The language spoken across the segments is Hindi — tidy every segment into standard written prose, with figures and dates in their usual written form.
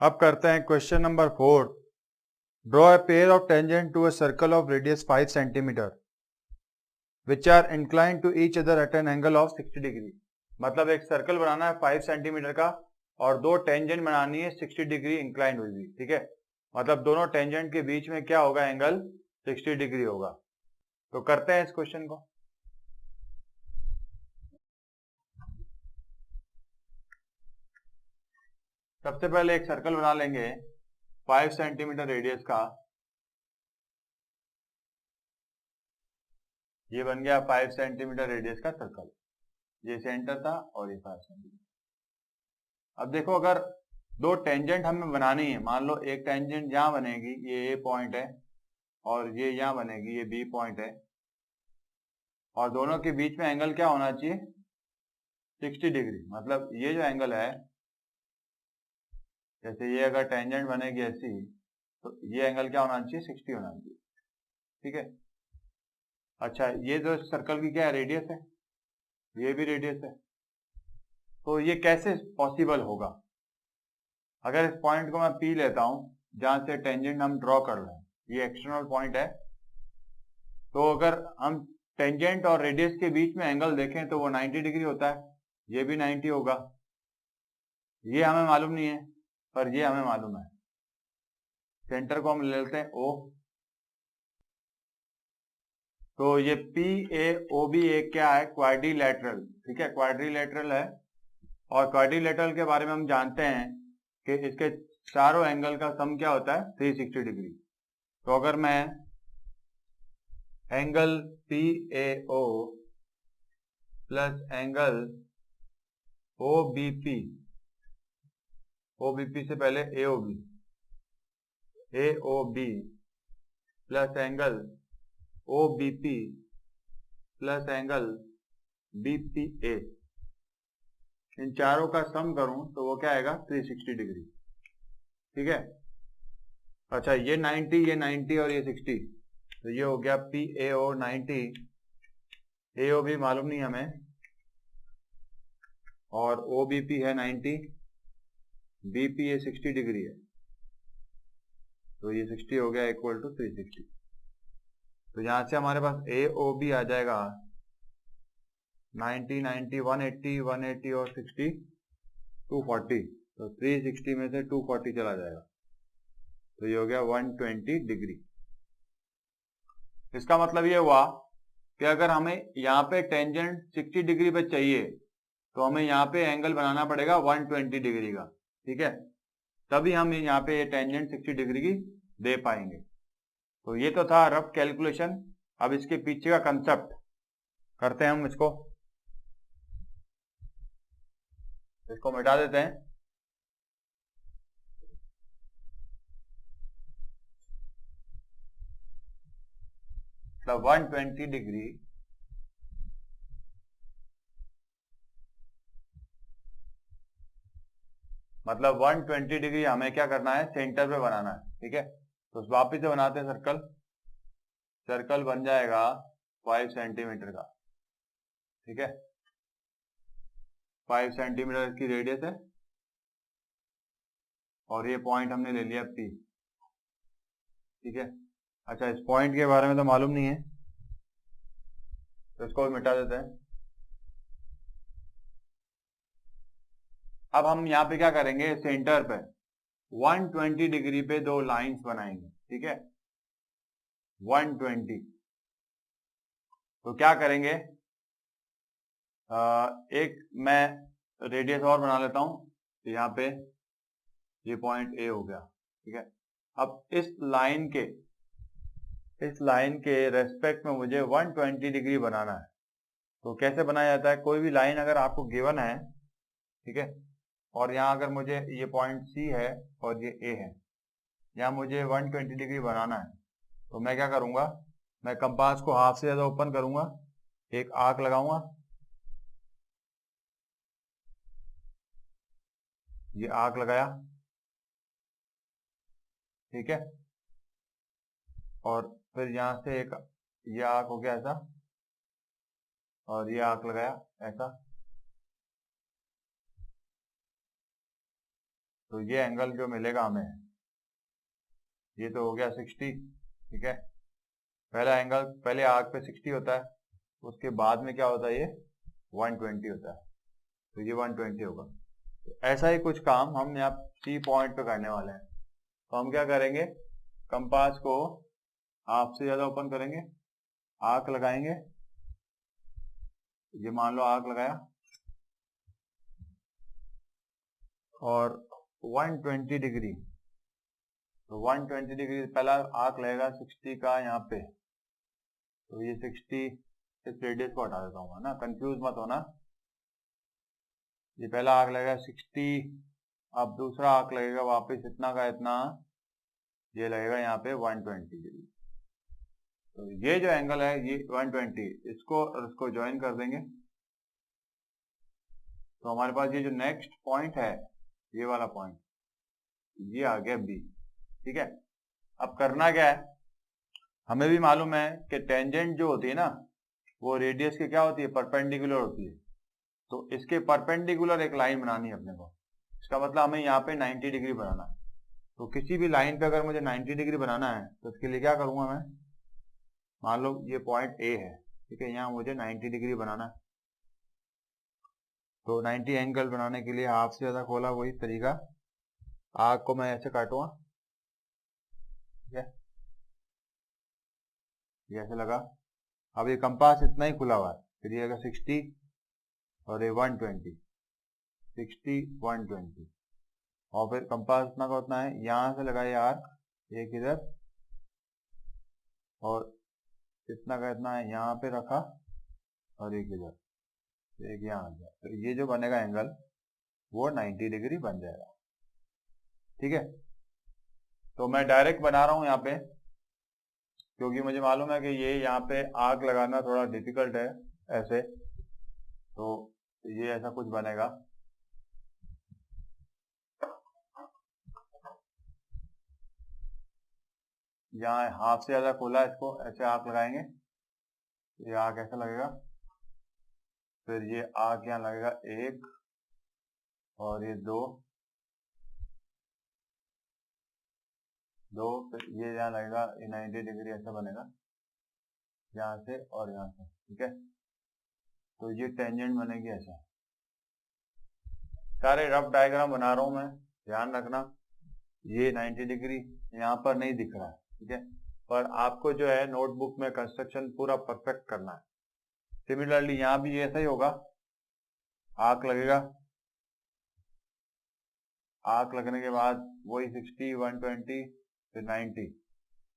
अब करते हैं question number 4। Draw a pair of tangent to a circle of radius 5 centimetre which are incline to each other at an angle of 60 degree. मतलब एक सर्कल बनाना है 5 सेंटीमीटर का और दो टेंजेंट बनानी है 60 डिग्री इंक्लाइन हुई हुई। ठीक है, मतलब दोनों टेंजेंट के बीच में क्या होगा, एंगल 60 डिग्री होगा। तो करते हैं इस क्वेश्चन को। सबसे पहले एक सर्कल बना लेंगे 5 सेंटीमीटर रेडियस का। ये बन गया 5 सेंटीमीटर रेडियस का सर्कल। ये सेंटर था और ये 5 सेंटीमीटर। अब देखो, अगर दो टेंजेंट हमें बनानी है, मान लो एक टेंजेंट यहां बनेगी, ये ए पॉइंट है, और ये यहां बनेगी, ये बी पॉइंट है, और दोनों के बीच में एंगल क्या होना चाहिए, 60 डिग्री। मतलब ये जो एंगल है, जैसे ये अगर टेंजेंट बनेगी ऐसी, तो ये एंगल क्या होना चाहिए, 60 होना चाहिए। ठीक है। अच्छा, ये जो सर्कल की क्या है, रेडियस है, ये भी रेडियस है। तो ये कैसे पॉसिबल होगा? अगर इस पॉइंट को मैं पी लेता हूं जहां से टेंजेंट हम ड्रॉ कर रहे हैं, ये एक्सटर्नल पॉइंट है, तो अगर हम टेंजेंट और रेडियस के बीच में एंगल देखें तो वो 90 डिग्री होता है, ये भी 90 होगा। ये हमें मालूम नहीं है, पर ये हमें मालूम है। सेंटर को हम ले लेते हैं O। तो ये पी ए ओ बी एक क्या है, क्वाड्रिलेटरल। ठीक है, क्वाड्रिलेटरल है, और क्वाड्रिलेटरल के बारे में हम जानते हैं कि इसके चारों एंगल का सम क्या होता है, 360 डिग्री। तो अगर मैं angle P A O plus angle O B P, O B P से पहले A O B plus angle O B P plus angle B P A, इन चारों का सम करूं तो वो क्या आएगा, 360 डिग्री। ठीक है। अच्छा, ये 90, ये 90 और ये 60, तो ये हो गया पी ए ओ 90, ए ओ भी मालूम नहीं हमें, और ओ बी पी है 90, बी पी ये 60 डिग्री है, तो ये 60 हो गया इक्वल टू 360। तो यहां से हमारे पास ए ओ बी आ जाएगा 90, 90, 180, 180 और 60, 240। तो 360 में से 240 चला जाएगा, तो ये हो गया 120 डिग्री। इसका मतलब ये हुआ कि अगर हमें यहाँ पे टेंजेंट 60 डिग्री पे चाहिए तो हमें यहाँ पे एंगल बनाना पड़ेगा 120 डिग्री का। ठीक है, तभी हम यहाँ पे ये टेंजेंट 60 डिग्री की दे पाएंगे। तो ये तो था रफ कैलकुलेशन। अब इसके पीछे का कंसेप्ट करते हैं हम। इसको मिटा देते हैं। मतलब 120 डिग्री मतलब 120 डिग्री हमें क्या करना है, सेंटर पे बनाना है। ठीक है, तो वापिस से बनाते हैं सर्कल। सर्कल बन जाएगा 5 सेंटीमीटर का। ठीक है, 5 सेंटीमीटर की रेडियस है, और ये पॉइंट हमने ले लिया P। ठीक है। अच्छा, इस पॉइंट के बारे में तो मालूम नहीं है, तो इसको भी मिटा देते हैं। अब हम यहाँ पे क्या करेंगे, सेंटर पे 120 डिग्री पे दो लाइंस बनाएंगे। ठीक है, 120। तो क्या करेंगे, एक मैं रेडियस और बना लेता हूं। तो यहाँ पे ये पॉइंट ए हो गया। ठीक है, अब इस लाइन के रेस्पेक्ट में मुझे 120 डिग्री बनाना है। तो कैसे बनाया जाता है, कोई भी लाइन अगर आपको गिवन है, ठीक है, और यहाँ अगर मुझे ये पॉइंट सी है और ये ए है, यहाँ मुझे 120 डिग्री बनाना है, तो मैं क्या करूंगा, मैं कंपास को हाफ से ज्यादा ओपन करूंगा, एक आर्क लगाऊंगा, ये आर्क लगाया। ठीक है, और फिर यहां से एक ये आर्क हो गया ऐसा, और ये आर्क लगाया ऐसा। तो ये एंगल जो मिलेगा हमें, ये तो हो गया 60, ठीक है। पहला एंगल पहले आर्क पे 60 होता है, उसके बाद में क्या होता है, ये 120 होता है, तो ये 120 होगा। तो ऐसा ही कुछ काम हम यहाँ सी पॉइंट पे करने वाले हैं। तो हम क्या करेंगे, कंपास को हाफ से ज्यादा ओपन करेंगे, आर्क लगाएंगे, ये मान लो आर्क लगाया, और 120 डिग्री, तो 120 डिग्री पहला आर्क लगेगा 60 का यहाँ पे, तो ये 60 इस रेडियस को हटा देता हूँ ना, कंफ्यूज मत होना। ये पहला आर्क लगेगा 60, अब दूसरा आर्क लगेगा वापस इतना का इतना, ये लगेगा यहाँ पे 120 डिग्री। तो ये जो एंगल है ये 120, इसको ज्वाइन कर देंगे, तो हमारे पास ये जो नेक्स्ट पॉइंट है, ये वाला पॉइंट, ये आ गया बी, ठीक है। अब करना क्या है, हमें भी मालूम है कि टेंजेंट जो होती है ना, वो रेडियस की क्या होती है, परपेंडिकुलर होती है। तो इसके परपेंडिकुलर एक लाइन बनानी है अपने को, इसका मतलब हमें यहाँ पे 90 डिग्री बनाना है। तो किसी भी लाइन पे अगर मुझे 90 डिग्री बनाना है, तो इसके लिए क्या करूंगा मैं, मान लो ये पॉइंट ए है, ठीक है, यहाँ मुझे 90 डिग्री बनाना है। तो 90 एंगल बनाने के लिए हाफ से ज्यादा खोला, वही तरीका, आर्क को मैं ऐसे काटूंगा, ठीक है, ये ऐसे लगा। अब ये कंपास इतना ही खुला हुआ है, फिर ये 60 और ये 120, 60 120, और फिर कंपास इतना का उतना है, यहां से लगाए आर्क, एक इधर और इतना का इतना है यहाँ पे रखा, और एक इधर, एक यहाँ आ गया। तो ये जो बनेगा एंगल वो 90 डिग्री बन जाएगा, ठीक है। तो मैं डायरेक्ट बना रहा हूं यहाँ पे, क्योंकि मुझे मालूम है कि ये यहाँ पे आर्क लगाना थोड़ा डिफिकल्ट है ऐसे, तो ये ऐसा कुछ बनेगा। यहाँ हाफ से ज्यादा खोला, इसको ऐसे आर्क लगाएंगे, ये आर्क ऐसा लगेगा, फिर ये आर्क यहाँ लगेगा एक, और ये दो, फिर ये यहाँ लगेगा, ये 90 डिग्री ऐसा बनेगा, यहाँ से और यहाँ से, ठीक है। तो ये टेंजेंट बनेगी ऐसा। सारे रफ डायग्राम बना रहा हूं मैं, ध्यान रखना, ये 90 डिग्री यहाँ पर नहीं दिख रहा है, ठीक है, पर आपको जो है नोटबुक में कंस्ट्रक्शन पूरा परफेक्ट करना है। सिमिलरली यहाँ भी ऐसा ही होगा, आर्क लगेगा, आर्क लगने के बाद वही 60 120 फिर 90,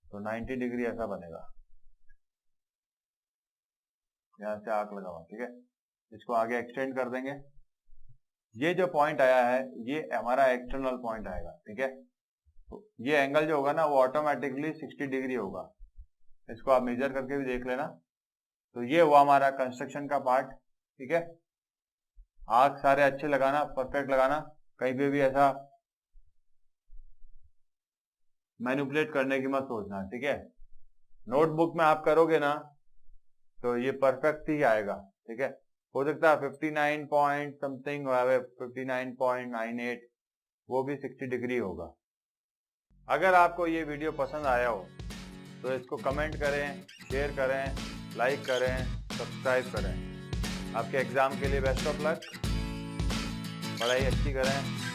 तो 90 डिग्री ऐसा बनेगा, यहाँ से आर्क लगा हुआ, ठीक है। इसको आगे एक्सटेंड कर देंगे। ये जो पॉइंट आया है ये हमारा एक्सटर्नल पॉइंट आएगा, ठीक है। तो ये एंगल जो होगा ना वो ऑटोमेटिकली 60 डिग्री होगा, इसको आप मेजर करके भी देख लेना। तो ये हुआ हमारा कंस्ट्रक्शन का पार्ट, ठीक है। आर्क सारे अच्छे लगाना, परफेक्ट लगाना, कहीं पे भी ऐसा मैनिपुलेट करने की मत सोचना, ठीक है। नोटबुक में आप करोगे ना तो ये परफेक्ट ही आएगा, ठीक है। हो सकता है 59 पॉइंट समथिंग, 59.98, वो भी 60 डिग्री होगा। अगर आपको ये वीडियो पसंद आया हो तो इसको कमेंट करें, शेयर करें, लाइक करें, सब्सक्राइब करें। आपके एग्जाम के लिए बेस्ट ऑफ लक, पढ़ाई अच्छी करें।